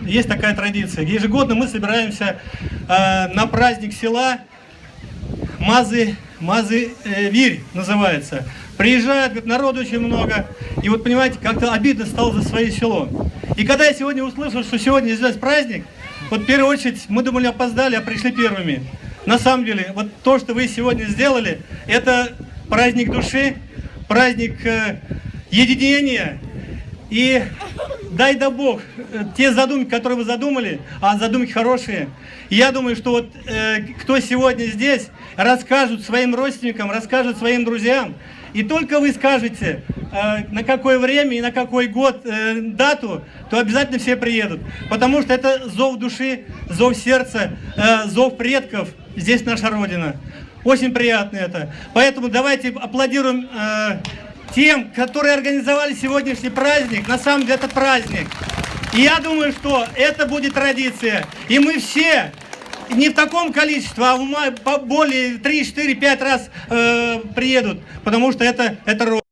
есть такая традиция. Ежегодно мы собираемся на праздник села Вирь называется. Приезжают, говорит, народу очень много. И вот, понимаете, как-то обидно стало за свое село. И когда я сегодня услышал, что сегодня здесь праздник, вот в первую очередь мы думали, опоздали, а пришли первыми. На самом деле, вот то, что вы сегодня сделали, это праздник души, праздник единения. И дай да Бог, те задумки, которые вы задумали, а задумки хорошие. И я думаю, что вот кто сегодня здесь, расскажут своим родственникам, расскажут своим друзьям. И только вы скажете, на какое время и на какой год, дату, то обязательно все приедут. Потому что это зов души, зов сердца, зов предков. Здесь наша Родина. Очень приятно это. Поэтому давайте аплодируем тем, которые организовали сегодняшний праздник. На самом деле это праздник. И я думаю, что это будет традиция. И мы все, не в таком количестве, а более 3, 4, 5 раз приедут. Потому что это Родина.